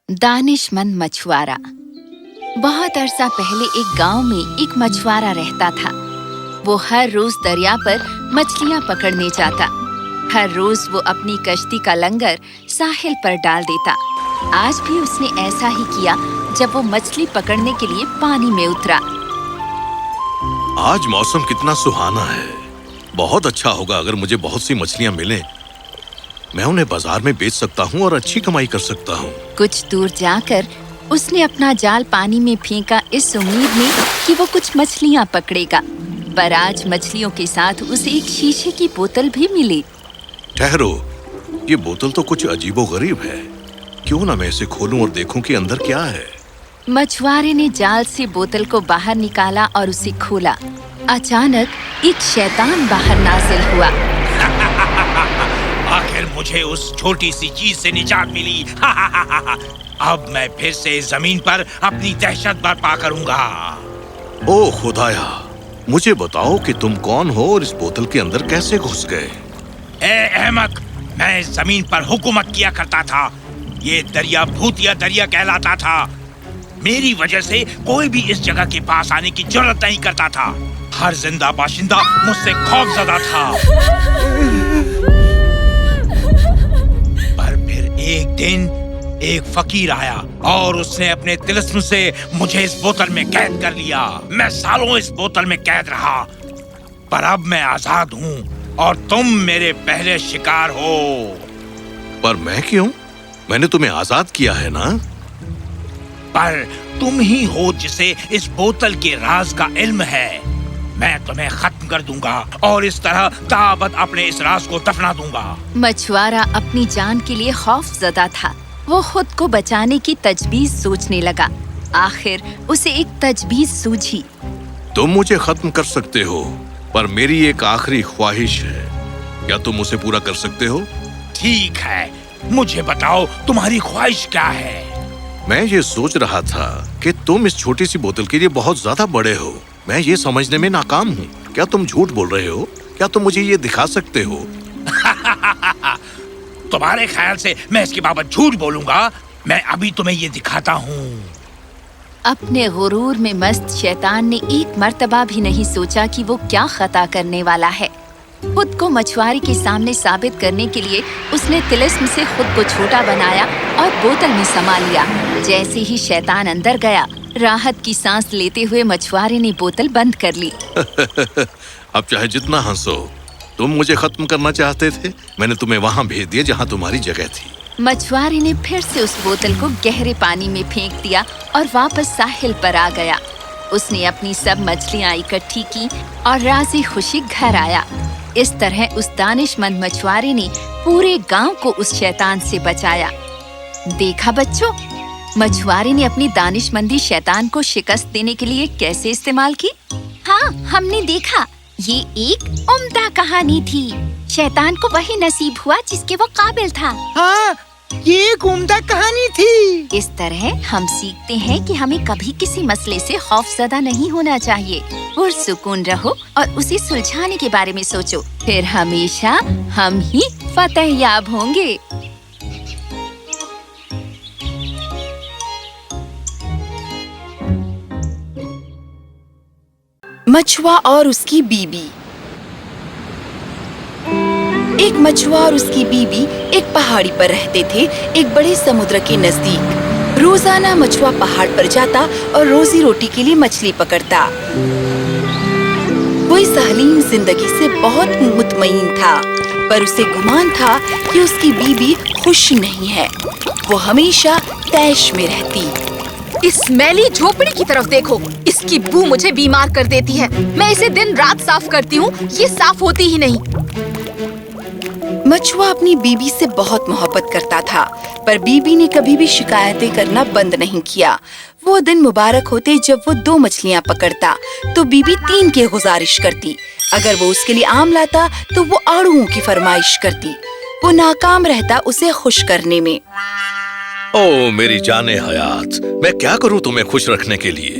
दानिशमंद मछुआरा। बहुत अरसा पहले एक गांव में एक मछुआरा रहता था। वो हर रोज दरिया पर मछलियां पकड़ने जाता। हर रोज वो अपनी कश्ती का लंगर साहिल पर डाल देता। आज भी उसने ऐसा ही किया जब वो मछली पकड़ने के लिए पानी में उतरा। आज मौसम कितना सुहाना है। बहुत अच्छा होगा अगर मुझे बहुत सी मछलियां मिलें। मैं उन्हें बाजार में बेच सकता हूँ और अच्छी कमाई कर सकता हूँ। कुछ दूर जाकर उसने अपना जाल पानी में फेंका इस उम्मीद में कि वो कुछ मछलियां पकड़ेगा। पर आज मछलियों के साथ उसे एक शीशे की बोतल भी मिली। ठहरो, ये बोतल तो कुछ अजीबोगरीब है। क्यों ना मैं इसे खोलूं और देखूं कि अंदर क्या है। मछुआरे ने जाल से बोतल को बाहर निकाला और उसे खोला। अचानक एक शैतान बाहर नाजिल हुआ। आखिर मुझे उस छोटी सी चीज से निजात मिली। अब मैं फिर से जमीन पर अपनी दहशत बर्पा करूंगा। ओ खुदाया, मुझे बताओ कि तुम कौन हो और इस बोतल के अंदर कैसे घुस गए। ए अहमक, मैं जमीन पर हुकूमत किया करता था। ये दरिया भूतिया दरिया कहलाता था। मेरी वजह से कोई भी इस जगह के पास आने की जरूरत नहीं करता था। हर जिंदा बाशिंदा मुझसे खौफजदा था। पर फिर एक दिन एक फकीर आया और उसने अपने तिलिस्म से मुझे इस बोतल में कैद कर लिया। मैं सालों इस बोतल में कैद रहा, पर अब मैं आजाद हूँ और तुम मेरे पहले शिकार हो। पर मैं क्यों? मैंने तुम्हें आजाद किया है ना। पर तुम ही हो जिसे इस बोतल के राज का इल्म है। मैं तुम्हें खत्म कर दूंगा और इस तरह ताबत अपने इस राज को दफना दूंगा। मछुआरा अपनी जान के लिए खौफजदा था। वो खुद को बचाने की तजवीज सोचने लगा। आखिर उसे एक तजवीज सूझी। तुम मुझे खत्म कर सकते हो, पर मेरी एक आखिरी ख्वाहिश है। क्या तुम उसे पूरा कर सकते हो? ठीक है, मुझे बताओ तुम्हारी ख्वाहिश क्या है। मैं ये सोच रहा था कि तुम इस छोटी सी बोतल के लिए बहुत ज्यादा बड़े हो। मैं ये समझने में नाकाम हूँ। क्या तुम झूठ बोल रहे हो? क्या तुम मुझे ये दिखा सकते हो? तुम्हारे ख्याल से मैं इसके बाबत झूठ बोलूंगा? मैं अभी तुम्हें ये दिखाता हूँ। अपने गुरूर में मस्त शैतान ने एक मर्तबा भी नहीं सोचा कि वो क्या खता करने वाला है। खुद को मछुआरे के सामने साबित करने के लिए उसने तिलिस्म से खुद को छोटा बनाया और बोतल में समा लिया। जैसे ही शैतान अंदर गया, राहत की सांस लेते हुए मछुआरे ने बोतल बंद कर ली। अब चाहे जितना हंसो, तुम मुझे खत्म करना चाहते थे। मैंने तुम्हें वहाँ भेज दिया जहाँ तुम्हारी जगह थी। मछुआरे ने फिर से उस बोतल को गहरे पानी में फेंक दिया और वापस साहिल पर आ गया। उसने अपनी सब मछलियाँ इकट्ठी की और राज़ी खुशी घर आया। इस तरह उस दानिशमंद मछुआरे ने पूरे गांव को उस शैतान से बचाया। देखा बच्चों, मछुआरे ने अपनी दानिशमंदी शैतान को शिकस्त देने के लिए कैसे इस्तेमाल की। हाँ, हमने देखा। ये एक उम्दा कहानी थी। शैतान को वही नसीब हुआ जिसके वो काबिल था। हाँ, ये एक उम्दा कहानी थी। इस तरह हम सीखते हैं कि हमें कभी किसी मसले से खौफजदा नहीं होना चाहिए। पुरसुकून रहो और उसे सुलझाने के बारे में सोचो। फिर हमेशा हम ही फतह याब होंगे। मछुआ और उसकी बीबी। एक मछुआ और उसकी बीबी एक पहाड़ी पर रहते थे, एक बड़े समुद्र के नजदीक। रोजाना मछुआ पहाड़ पर जाता और रोजी रोटी के लिए मछली पकड़ता। वो इस हलीम जिंदगी से बहुत मुतमईन था, पर उसे गुमान था कि उसकी बीबी खुश नहीं है। वो हमेशा तैश में रहती। इस मैली झोपड़ी की तरफ देखो, इसकी बू मुझे बीमार कर देती है। मैं इसे दिन रात साफ करती हूँ, ये साफ होती ही नहीं। मछुआ अपनी बीबी से बहुत मोहब्बत करता था, पर बीबी ने कभी भी शिकायतें करना बंद नहीं किया। वो दिन मुबारक होते जब वो 2 मछलियाँ पकड़ता तो बीबी 3 की गुजारिश करती। अगर वो उसके लिए आम लाता तो वो आड़ुओं की फरमाइश करती। वो नाकाम रहता उसे खुश करने में। ओ मेरी जाने हयात, मैं क्या करूं तुम्हें खुश रखने के लिए?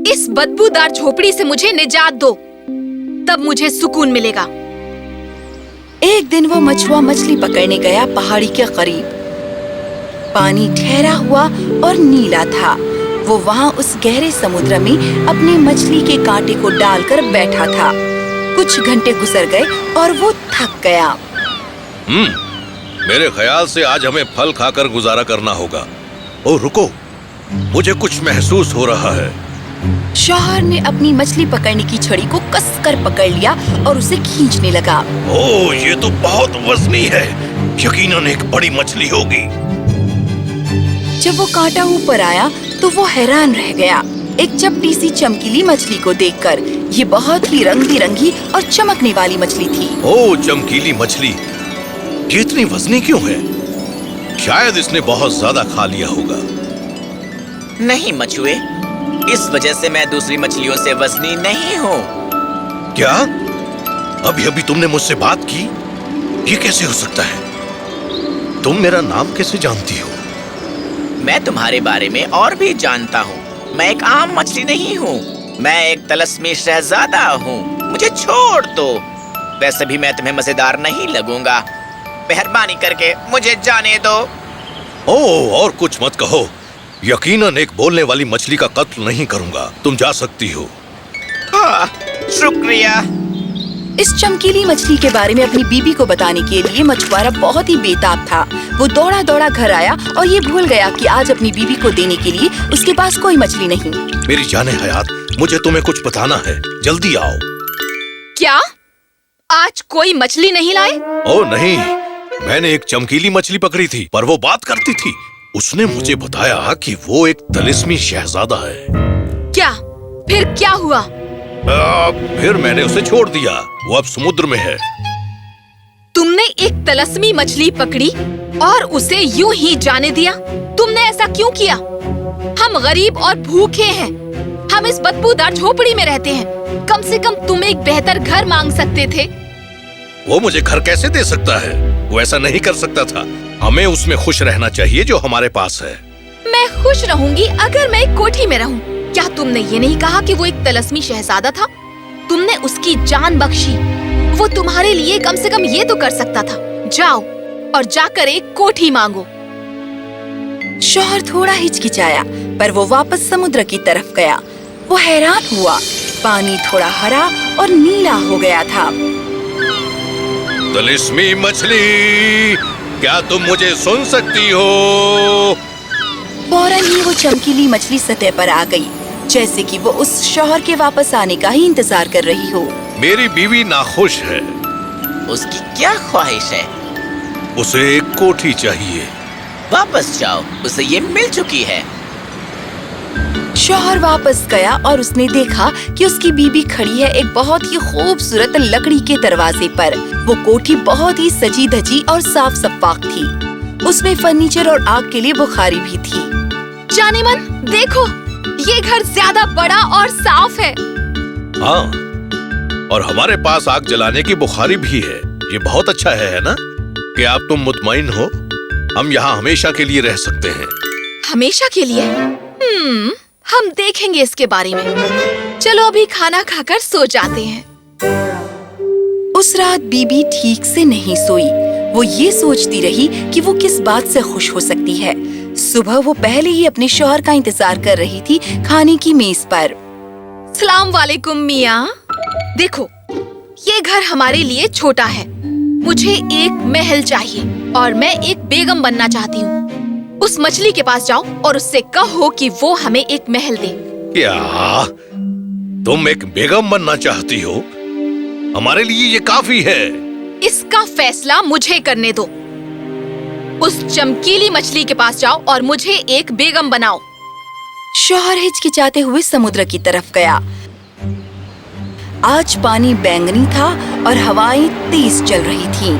इस बदबूदार झोपड़ी से मुझे निजात दो, तब मुझे सुकून मिलेगा। एक दिन वो मछुआ मछली पकड़ने गया पहाड़ी के करीब। पानी ठहरा हुआ और नीला था। वो वहाँ उस गहरे समुद्र में अपने मछली के कांटे को डालकर बैठा था। कुछ घंटे गुजर गए और वो थक गया। मेरे ख्याल से आज हमें फल खाकर गुजारा करना होगा। ओ रुको, मुझे कुछ महसूस हो रहा है। शौहर ने अपनी मछली पकड़ने की छड़ी को कसकर पकड़ लिया और उसे खींचने लगा। ओह, ये तो बहुत वजनी है। यकीनन एक बड़ी मछली होगी। जब वो कांटा ऊपर आया तो वो हैरान रह गया एक चपटी सी चमकीली मछली को देखकर। ये बहुत ही रंग बिरंगी और चमकने वाली मछली थी। ओह, चमकीली मछली, ये इतनी वजनी क्यों है? शायद इसने बहुत ज्यादा खा लिया होगा। नहीं मछुए, इस वजह से मैं दूसरी मछलियों से वजनी नहीं हूँ। क्या? अभी अभी तुमने मुझसे बात की? ये कैसे हो सकता है? तुम मेरा नाम कैसे जानती हो? मैं तुम्हारे बारे में और भी जानता हूँ। मैं एक आम मछली नहीं हूँ, मैं एक तलस्मी शहजादा हूँ। मुझे छोड़ दो, वैसे भी मैं तुम्हें मजेदार नहीं लगूंगा। मेहरबानी करके मुझे जाने दो। ओह, और कुछ मत कहो। यकीनन एक बोलने वाली मछली का कत्ल नहीं करूंगा। तुम जा सकती हो। हाँ, शुक्रिया। इस चमकीली मछली के बारे में अपनी बीबी को बताने के लिए मछुआरा बहुत ही बेताब था। वो दौड़ा दौड़ा घर आया और ये भूल गया कि आज अपनी बीबी को देने के लिए उसके पास कोई मछली नहीं। मेरी जाने हयात, मुझे तुम्हें कुछ बताना है। जल्दी आओ। क्या आज कोई मछली नहीं लाए? ओह नहीं, मैंने एक चमकीली मछली पकड़ी थी, पर वो बात करती थी। उसने मुझे बताया कि वो एक तिलिस्मी शहजादा है। क्या? फिर क्या हुआ? फिर मैंने उसे छोड़ दिया। वो अब समुद्र में है। तुमने एक तलस्मी मछली पकड़ी और उसे यूं ही जाने दिया? तुमने ऐसा क्यों किया? हम गरीब और भूखे हैं। हम इस बदबूदार झोपड़ी में रहते हैं। कम से कम तुम एक बेहतर घर मांग सकते थे। वो मुझे घर कैसे दे सकता है? वो ऐसा नहीं कर सकता था। हमें उसमें खुश रहना चाहिए जो हमारे पास है। मैं खुश रहूंगी अगर मैं एक कोठी में रहूं। क्या तुमने ये नहीं कहा कि वो एक तलस्मी शहजादा था? तुमने उसकी जान बख्शी। वो तुम्हारे लिए कम से कम ये तो कर सकता था। जाओ और जाकर एक कोठी मांगो। शौहर थोड़ा हिचकिचाया, पर वो वापस समुद्र की तरफ गया। वो हैरान हुआ, पानी थोड़ा हरा और नीला हो गया था। तिलिस्मी मछली, क्या तुम मुझे सुन सकती हो? फौरन ही वो चमकीली मछली सतह पर आ गई, जैसे कि वो उस शौहर के वापस आने का ही इंतजार कर रही हो। मेरी बीवी नाखुश है। उसकी क्या ख्वाहिश है? उसे एक कोठी चाहिए। वापस जाओ, उसे ये मिल चुकी है। शौहर वापस गया और उसने देखा कि उसकी बीबी खड़ी है एक बहुत ही खूबसूरत लकड़ी के दरवाजे पर। वो कोठी बहुत ही सजी धजी और साफ सफाक थी। उसमें फर्नीचर और आग के लिए बुखारी भी थी। जानेमन, देखो, ये घर ज्यादा बड़ा और साफ है। हाँ, और हमारे पास आग जलाने की बुखारी भी है। ये बहुत अच्छा है ना? कि आप तुम मुतमईन हो? हम यहाँ हमेशा के लिए रह सकते हैं। हमेशा के लिए? हम देखेंगे इसके बारे में। चलो अभी खाना खाकर सो जाते हैं। उस रात बीबी ठीक से नहीं सोई। वो ये सोचती रही कि वो किस बात से खुश हो सकती है। सुबह वो पहले ही अपने शौहर का इंतजार कर रही थी खाने की मेज पर। सलाम वालेकुम मियाँ। देखो, ये घर हमारे लिए छोटा है। मुझे एक महल चाहिए और मैं एक बेगम बनना चाहती हूँ। उस मछली के पास जाओ और उससे कहो कि वो हमें एक महल दे। क्या तुम एक बेगम बनना चाहती हो? हमारे लिए ये काफी है। इसका फैसला मुझे करने दो। उस चमकीली मछली के पास जाओ और मुझे एक बेगम बनाओ। शौहर हिचकिचाते हुए समुद्र की तरफ गया। आज पानी बैंगनी था और हवाएं तेज चल रही थीं।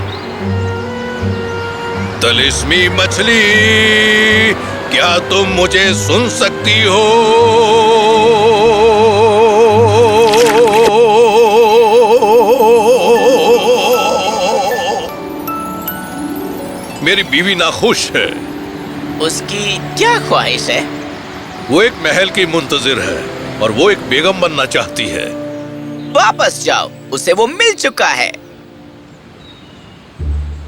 तिलिस्मी मछली, क्या तुम मुझे सुन सकती हो? मेरी बीवी नाखुश है। उसकी क्या ख्वाहिश है? वो एक महल की मुंतजिर है और वो एक बेगम बनना चाहती है। वापस जाओ, उसे वो मिल चुका है।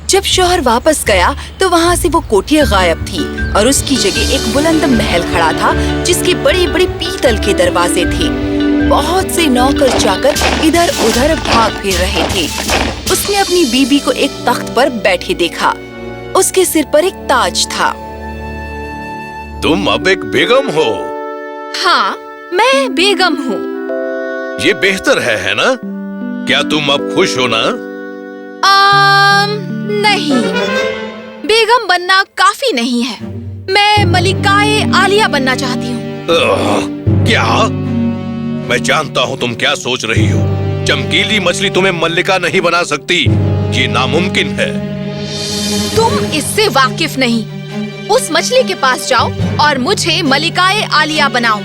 जब शौहर वापस गया तो वहाँ से वो कोठी गायब थी। और उसकी जगह एक बुलंद महल खड़ा था जिसके बड़े बड़े पीतल के दरवाजे थे। बहुत से नौकर चाकर इधर उधर भाग फिर रहे थे। उसने अपनी बीबी को एक तख्त पर बैठे देखा। उसके सिर पर एक ताज था। तुम अब एक बेगम हो। हाँ, मैं बेगम हूँ। ये बेहतर है ना? क्या तुम अब खुश हो ना? नहीं, बेगम बनना काफी नहीं है। मैं मलिकाए आलिया बनना चाहती हूँ। क्या? मैं जानता हूँ तुम क्या सोच रही हो। चमकीली मछली तुम्हें मल्लिका नहीं बना सकती, ये नामुमकिन है। तुम इससे वाकिफ नहीं। उस मछली के पास जाओ और मुझे मलिकाए आलिया बनाओ।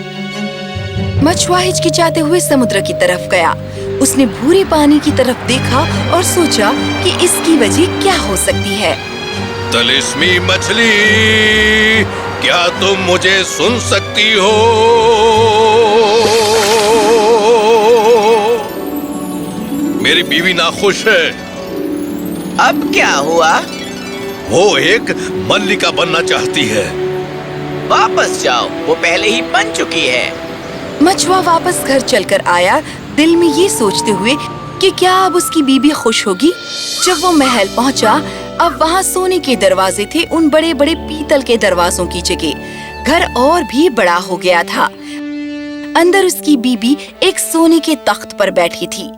मछुआ हिचकिचाते हुए समुद्र की तरफ गया। उसने भूरे पानी की तरफ देखा और सोचा कि इसकी वजह क्या हो सकती है। तिलिस्मी मछली, क्या तुम मुझे सुन सकती हो? मेरी बीवी नाखुश है। अब क्या हुआ? वो एक मल्लिका बनना चाहती है। वापस जाओ, वो पहले ही बन चुकी है। मछुआ वापस घर चलकर आया, दिल में ये सोचते हुए कि क्या अब उसकी बीबी खुश होगी। जब वो महल पहुंचा, अब वहाँ सोने के दरवाजे थे उन बड़े बड़े पीतल के दरवाजों की जगह। घर और भी बड़ा हो गया था। अंदर उसकी बीबी एक सोने के तख्त पर बैठी थी।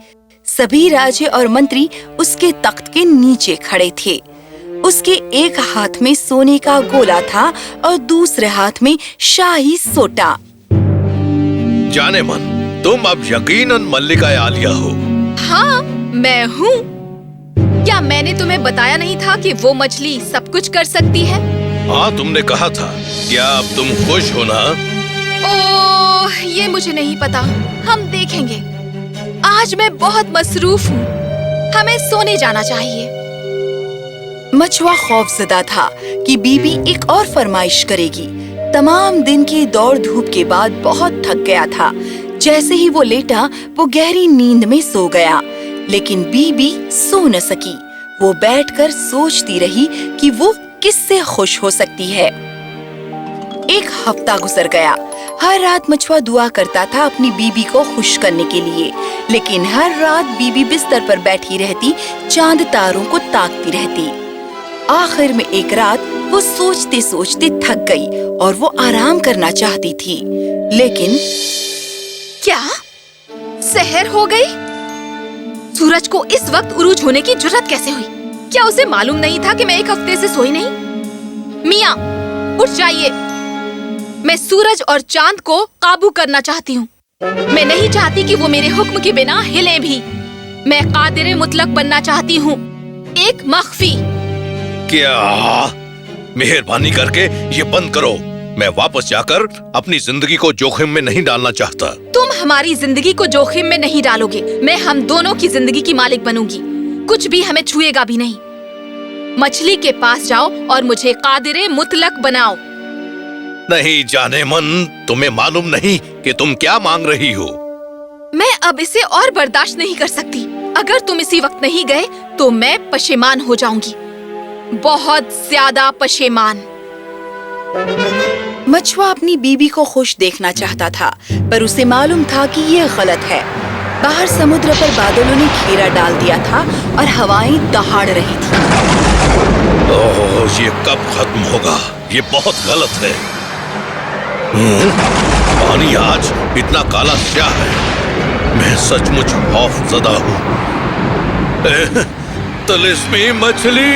सभी राजे और मंत्री उसके तख्त के नीचे खड़े थे। उसके एक हाथ में सोने का गोला था और दूसरे हाथ में शाही सोटा। जाने मन, तुम अब यकीनन मल्लिका आलिया हो। हाँ, मैं हूँ। क्या मैंने तुम्हें बताया नहीं था कि वो मछली सब कुछ कर सकती है? हाँ, तुमने कहा था। क्या अब तुम खुश हो ना? ओह, ये मुझे नहीं पता। हम देखेंगे। आज मैं बहुत मसरूफ हूँ। हमें सोने जाना चाहिए। मछुआ खौफजदा था कि बीबी एक और फरमाइश करेगी। तमाम दिन की दौड़ धूप के बाद बहुत थक गया था। जैसे ही वो लेटा, वो गहरी नींद में सो गया। लेकिन बीबी सो न सकी। वो बैठकर सोचती रही कि वो किससे खुश हो सकती है। एक हफ्ता गुजर गया। हर रात मछुआ दुआ करता था अपनी बीबी को खुश करने के लिए, लेकिन हर रात बीबी बिस्तर पर बैठी रहती, चांद तारों को ताकती रहती। आखिर में एक रात वो सोचते सोचते थक गई और वो आराम करना चाहती थी। लेकिन क्या सहर हो गई? सूरज को इस वक्त उरूज होने की जुर्रत कैसे हुई? क्या उसे मालूम नहीं था कि मैं एक हफ्ते से सोई नहीं? मियाँ, उठ जाइए। मैं सूरज और चांद को काबू करना चाहती हूँ। मैं नहीं चाहती कि वो मेरे हुक्म के बिना हिले भी। मैं कादिर मुतलक बनना चाहती हूँ, एक मख्फी। क्या? मेहरबानी करके ये बंद करो। मैं वापस जाकर अपनी जिंदगी को जोखिम में नहीं डालना चाहता। तुम हमारी जिंदगी को जोखिम में नहीं डालोगे। मैं हम दोनों की जिंदगी की मालिक बनूंगी। कुछ भी हमें छुएगा भी नहीं। मछली के पास जाओ और मुझे कादिर मुतलक बनाओ। नहीं जाने मन, तुम्हें मालूम नहीं कि तुम क्या मांग रही हो। मैं अब इसे और बर्दाश्त नहीं कर सकती। अगर तुम इसी वक्त नहीं गए तो मैं पशेमान हो जाऊंगी, बहुत ज्यादा पशेमान। मछुआ अपनी बीबी को खुश देखना चाहता था, पर उसे मालूम था कि ये गलत है। बाहर समुद्र पर बादलों ने घेरा डाल दिया था और हवाएं दहाड़ रही थी। ओह, ये कब खत्म होगा? ये बहुत गलत है। पानी आज इतना काला स्याह है। मैं सचमुच खौफजदा हूँ। तिलिस्मी मछली,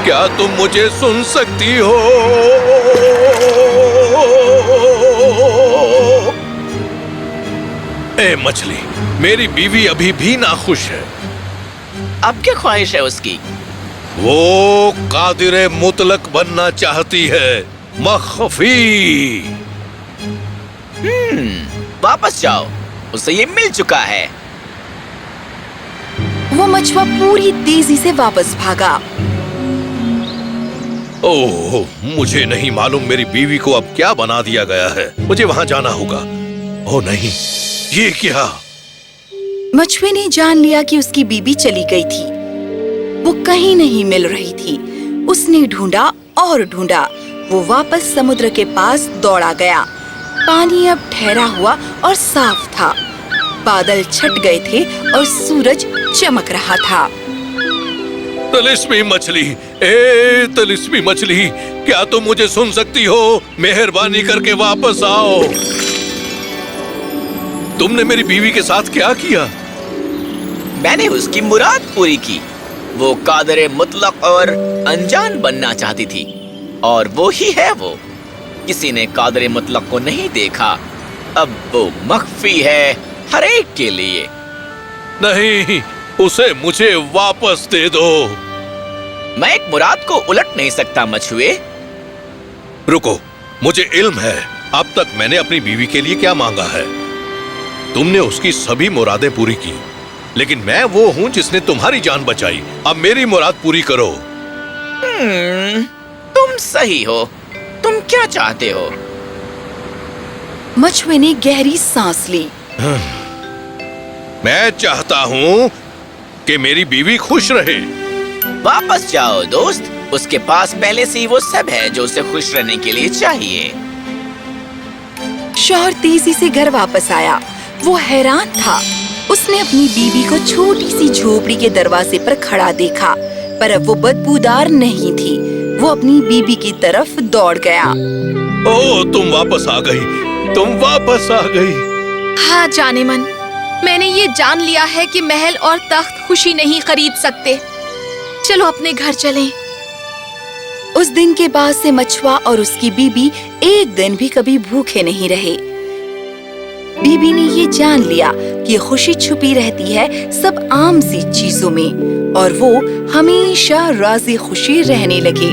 क्या तुम मुझे सुन सकती हो? ए मछली, मेरी बीवी अभी भी नाखुश है। अब क्या ख्वाहिश है उसकी? वो कादिर मुतलक बनना चाहती है, मख्फी। वापस जाओ, उसे ये मिल चुका है। वो मछुआ पूरी तेजी से वापस भागा। ओह, मुझे नहीं मालूम मेरी बीवी को अब क्या बना दिया गया है। मुझे वहां जाना होगा। ओह नहीं, ये क्या? मछुए ने जान लिया कि उसकी बीबी चली गई थी। वो कहीं नहीं मिल रही थी। उसने ढूंढा और ढूंढा। वो वापस समुद्र के पास दौड़ा गया। पानी अब ठहरा हुआ और साफ था। बादल छट गए थे और सूरज चमक रहा था। तिलिस्मी मछली, ए तिलिस्मी मछली, क्या तुम मुझे सुन सकती हो? मेहरबानी करके वापस आओ। तुमने मेरी बीवी के साथ क्या किया? मैंने उसकी मुराद पूरी की। वो कादरे मुतलक और अनजान बनना चाहती थी, और वो ही है वो। किसी ने कादरे मुतलक को नहीं देखा। अब वो मख्फी है हर एक के लिए। नहीं, उसे मुझे वापस दे दो। मैं एक मुराद को उलट नहीं सकता मछुए। रुको, मुझे इल्म है अब तक मैंने अपनी बीवी के लिए क्या मांगा है। तुमने उसकी सभी मुरादें पूरी की, लेकिन मैं वो हूं जिसने तुम्हारी जान बचाई। अब मेरी मुराद पूरी करो। तुम सही हो। तुम क्या चाहते हो? मछुए ने गहरी सांस ली। मैं चाहता हूं कि मेरी बीवी खुश रहे। वापस जाओ दोस्त। उसके पास पहले से ही वो सब है जो उसे खुश रहने के लिए चाहिए। शौहर तेजी से घर वापस आया। वो हैरान था। उसने अपनी बीवी को छोटी सी झोपड़ी के दरवाजे पर खड़ा देखा, पर अब वो बदबूदार नहीं थी। वो अपनी बीवी की तरफ दौड़ गया। ओह, तुम वापस आ गई। तुम वापस आ गई। हाँ जाने मन, मैंने ये जान लिया है कि महल और तख्त खुशी नहीं खरीद सकते। चलो अपने घर चलें। उस दिन के बाद से मछुआ और उसकी बीबी एक दिन भी कभी भूखे नहीं रहे। बीबी ने ये जान लिया कि खुशी छुपी रहती है सब आम सी चीजों में, और वो हमेशा राजी खुशी रहने लगे।